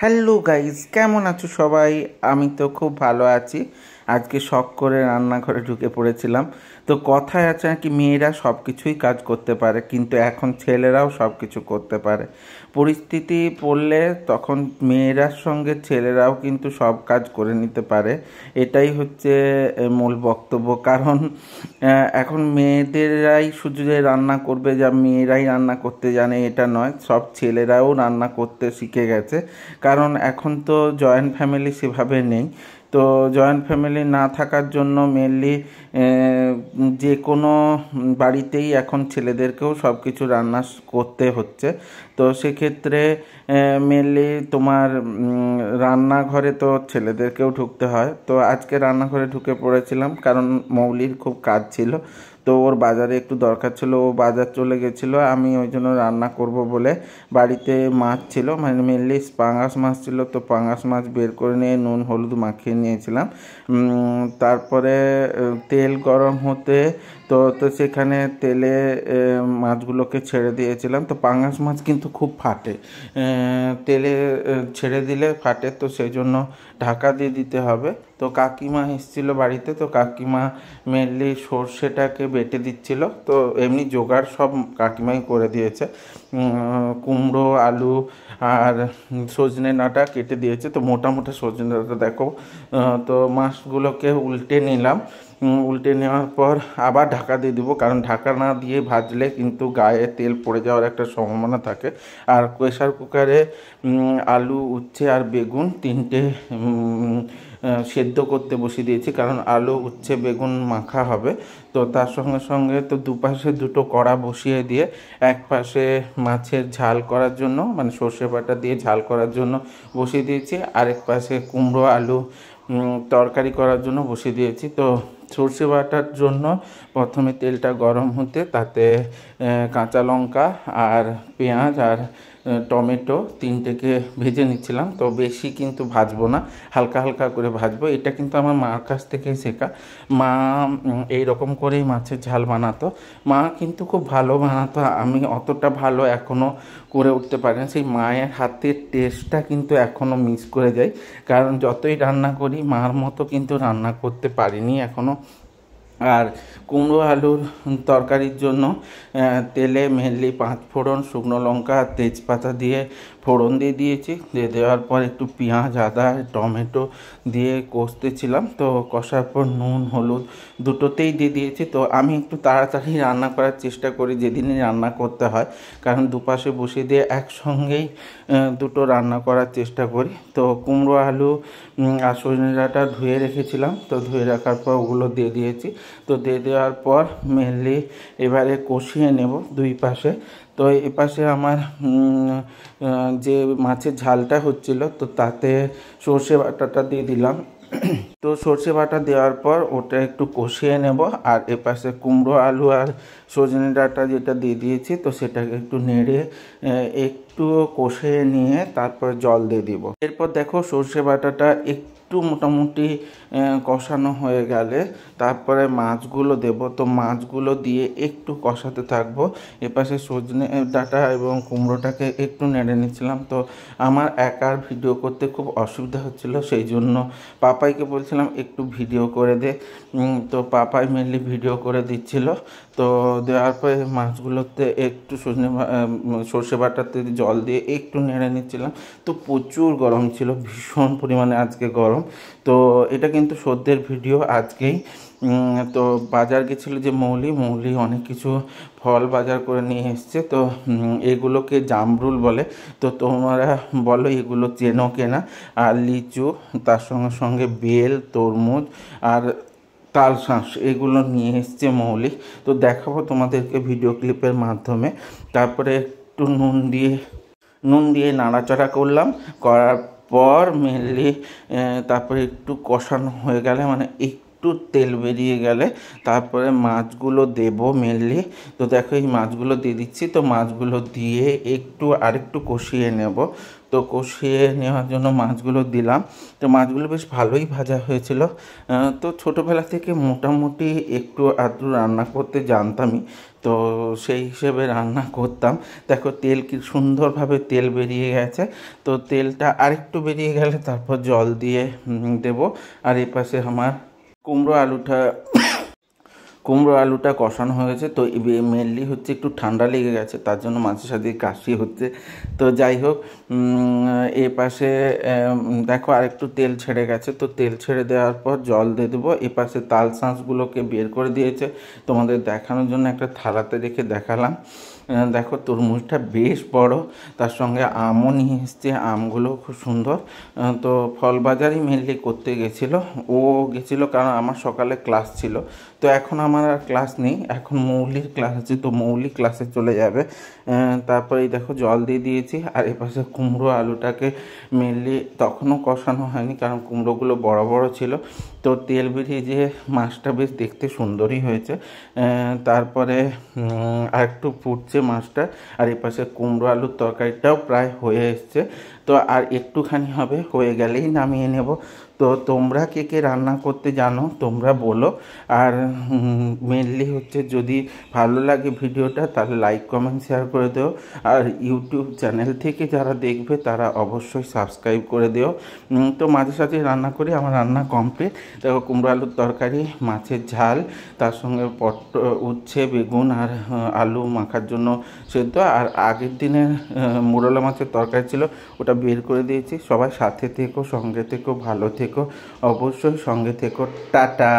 Hello guys, কেমন আছো সবাই? আমি তো খুব ভালো আছি। আজকে শখ করে রান্নাঘরে ঢুকে পড়েছিলাম। তো কথায় আছে নাকি মেয়েরা সব কিছুই কাজ করতে পারে, কিন্তু এখন ছেলেরাও সব কিছু করতে পারে। পরিস্থিতি পড়লে তখন মেয়েরার সঙ্গে ছেলেরাও কিন্তু সব কাজ করে নিতে পারে। এটাই হচ্ছে মূল বক্তব্য। কারণ এখন মেয়েদেরাই শুধু যে রান্না করবে, যা মেয়েরাই রান্না করতে জানে এটা নয়, সব ছেলেরাও রান্না করতে শিখে গেছে। কারণ এখন তো জয়েন্ট ফ্যামিলি সেভাবে নেই। তো জয়েন্ট ফ্যামিলি না থাকার জন্য মেনলি যে কোনো বাড়িতেই এখন ছেলেদেরকেও সব কিছু রান্না করতে হচ্ছে। তো সেক্ষেত্রে মেনলি তোমার রান্নাঘরে তো ছেলেদেরকেও ঢুকতে হয়। তো আজকে রান্নাঘরে ঢুকে পড়েছিলাম কারণ মৌলির খুব কাজ ছিল। তো ওর বাজারে একটু দরকার ছিল, ও বাজার চলে গেছিলো। আমি ওই জন্য রান্না করব বলে বাড়িতে মাছ ছিল, মানে মেনলি পাঙাশ মাছ ছিল। তো পাঙাশ মাছ বের করে নিয়ে নুন হলুদ মাখিয়ে নিয়েছিলাম। তারপরে তেল গরম হতে তো তো সেখানে তেলে মাছগুলোকে ছেড়ে দিয়েছিলাম। তো পাঙাশ মাছ কিন্তু খুব ফাটে, তেলে ছেড়ে দিলে ফাটে, তো সেই জন্য ঢাকা দিয়ে দিতে হবে। তো কাকিমা এসেছিল বাড়িতে, তো কাকিমা মেনলি সর্ষেটাকে বেটে দিচ্ছিল। তো এমনি জোগাড় সব কাকিমাই করে দিয়েছে। কুমড়ো আলু আর সজনে ডাঁটা কেটে দিয়েছে। তো মোটা মোটা সজনে ডাঁটা দেখো। তো মাছগুলোকে উল্টে নিলাম। উল্টে নেওয়ার পর আবার ঢাকা দিয়ে দেবো, কারণ ঢাকা না দিয়ে ভাজলে কিন্তু গায়ে তেল পড়ে যাওয়ার একটা সম্ভাবনা থাকে। আর প্রেশার কুকারে আলু উচ্ছে আর বেগুন তিনটে সেদ্ধ করতে বসিয়ে দিয়েছি, কারণ আলু উচ্ছে বেগুন মাখা হবে। তো তার সঙ্গে সঙ্গে তো দুপাশে দুটো কড়া বসিয়ে দিয়ে এক পাশে মাছের ঝাল করার জন্য, মানে সর্ষে বাটা দিয়ে ঝাল করার জন্য বসিয়ে দিয়েছি, আরেক পাশে কুমড়ো আলু তরকারি করার জন্য বসিয়ে দিয়েছি। তো সর্ষে বাটার জন্য প্রথমে তেলটা গরম হতে তাতে কাঁচা লঙ্কা আর পেঁয়াজ আর টমেটো তিনটেকে ভেজে নিচ্ছিলাম। তো বেশি কিন্তু ভাজবো না, হালকা হালকা করে ভাজবো। এটা কিন্তু আমার মার কাছ থেকেই শেখা। মা এই রকম করেই মাছের ঝাল বানাতো। মা কিন্তু খুব ভালো বানাতো, আমি অতটা ভালো এখনও করে উঠতে পারি না। সেই মায়ের হাতের টেস্টটা কিন্তু এখনও মিস করে যাই, কারণ যতই রান্না করি মার মতো কিন্তু রান্না করতে পারিনি এখনও। আর কুমড়ো আলুর তরকারির জন্য তেলে মেনলি 5 ফোড়ন, শুকনো লঙ্কা আর তেজপাতা দিয়ে ফোড়ন দিয়ে দিয়েছি। দিয়ে দেওয়ার পর একটু পেঁয়াজ আদা টমেটো দিয়ে কষতেছিলাম। তো কষার পর নুন হলুদ দুটোতেই দিয়ে দিয়েছি। তো আমি একটু তাড়াতাড়ি রান্না করার চেষ্টা করি যেদিনই রান্না করতে হয়, কারণ দুপাশে বসিয়ে দিয়ে একসঙ্গেই দুটো রান্না করার চেষ্টা করি। তো কুমড়ো আলু আর সজনে ডাঁটা ধুয়ে রেখেছিলাম, তো ধুয়ে রাখার পর ওগুলো দিয়ে দিয়েছি। তো দিয়ে দেওয়ার পর মেনলি এবারে কষিয়ে নেব দুই পাশে। তো এপাশে আমার যে মাছের ঝালটা হচ্ছিল, তো তাতে সর্ষে বাটাটা দিয়ে দিলাম। তো সর্ষে বাটা দেওয়ার পর ওটা একটু কষিয়ে নেব। আর এপাশে কুমড়ো আলু আর সজনে ডাঁটা যেটা দিয়ে দিয়েছি, তো সেটাকে একটু নেড়ে একটু কষিয়ে নিয়ে তারপর জল দিয়ে দিব। এরপর দেখো সর্ষে বাটাটা একটু মোটামুটি কষানো হয়ে গেলে তারপরে মাছগুলো দেব। তো মাছগুলো দিয়ে একটু কষাতে থাকবো। এপাশে সজনে ডাঁটা এবং কুমড়োটাকে একটু নেড়ে নিচ্ছিলাম। তো আমার একার ভিডিও করতে খুব অসুবিধা হচ্ছিল, সেই জন্য পাপাইকে বলছিলাম একটু ভিডিও করে দে। তো পাপাই মেনলি ভিডিও করে দিচ্ছিল। তো দেওয়ার পরে মাছগুলোতে একটু সর্ষে বাটাতে জল দিয়ে একটু নেড়ে নিচ্ছিলাম। তো প্রচুর গরম ছিল, ভীষণ পরিমাণে আজকে গরম। তো এটা কিন্তু সদ্যের ভিডিও আজকেই। তো বাজার গেছিলো যে মৌলি অনেক কিছু ফল বাজার করে নিয়ে এসছে। তো এগুলোকে জামরুল বলে। তো তোমরা বলো এগুলো চেনো কেনা। আর লিচু, তার সঙ্গে সঙ্গে বেল, তরমুজ আর তালশাঁস এগুলো নিয়ে এসছে মৌলি। তো দেখাবো তোমাদেরকে ভিডিও ক্লিপের মাধ্যমে। তারপরে একটু নুন দিয়ে নাড়াচাড়া করলাম, করার পর মেনলি তারপরে একটু কষানো হয়ে গেলে, মানে একটু তেল বেরিয়ে গেলে তারপরে মাছগুলো দেব মেনলি। তো দেখো এই মাছগুলো দিয়ে দিচ্ছি। তো মাছগুলো দিয়ে একটু আরেকটু কষিয়ে নেব। তো কষিয়ে নেওয়ার জন্য মাছগুলো দিলাম। তো মাছগুলো বেশ ভালোই ভাজা হয়েছিল। তো ছোটোবেলা থেকে মোটামুটি একটু আধটু রান্না করতে জানতামই, তো সেই হিসেবে রান্না করতাম। দেখো তেল কি সুন্দরভাবে তেল বেরিয়ে গেছে। তো তেলটা আরেকটু বেরিয়ে গেলে তারপর জল দিয়ে দেব। আর এই পাশে আমার কুমড়ো আলুটা কষানো হয়েছে। তো মেনলি হচ্ছে একটু ঠান্ডা লেগে গেছে, তার জন্য মাছের সাথে কাশি হচ্ছে। তো যাই হোক, এ পাশে দেখো আরেকটু তেল ছেড়ে গেছে। তো তেল ছেড়ে দেওয়ার পর জল দিয়ে দেবো। এ পাশে তাল শাঁসগুলোকে বের করে দিয়েছে, তোমাদের দেখানোর জন্য একটা থালাতে রেখে দেখালাম। দেখো তরমুজটা বেশ বড়, তার সঙ্গে আমও নিয়ে এসছে, আমগুলো খুব সুন্দর। তো ফল বাজারই মেনলি করতে গেছিলো, ও গেছিলো কারণ আমার সকালে ক্লাস ছিল। তো এখন আমার আর ক্লাস নেই, এখন মৌলির ক্লাস আছে, তো মৌলি ক্লাসে চলে যাবে। তারপরেই দেখো জল দিয়ে দিয়েছি। আর এপাশে কুমড়ো আলুটাকে মেনলি তখনও কষানো হয়নি, কারণ কুমড়োগুলো বড় বড় ছিল। তো তেল বেরিয়ে যে মাছটা বেশ দেখতে সুন্দরই হয়েছে। তারপরে আর একটু ফুটছে মাছটা। আর এপাশে কুমড়ো আলুর তরকারিটাও প্রায় হয়ে এসছে। তো আর একটুখানি হবে, হয়ে গেলেই নামিয়ে নেব। তো তোমরা কে কে রান্না করতে জানো তোমরা বলো। আর মেনলি হচ্ছে যদি ভালো লাগে ভিডিওটা তাহলে লাইক কমেন্ট শেয়ার করে দিও। আর ইউটিউব চ্যানেল থেকে যারা দেখবে তারা অবশ্যই সাবস্ক্রাইব করে দিও। তো মাঝে সাঝে রান্না করি, আমার রান্না কমপ্লিট। দেখো কুমড়ো আলুর তরকারি, মাছের ঝাল, তার সঙ্গে উচ্ছে বেগুন আর আলু মাখার জন্য সেদ্ধ। আর আগের দিনের মোরলা মাছের তরকারি ছিল, ওটা বের করে দিয়েছি। সবাই সাথে থেকো, সঙ্গে থেকো, ভালো থেকো, অবশ্যই সঙ্গে থেকো। টাটা।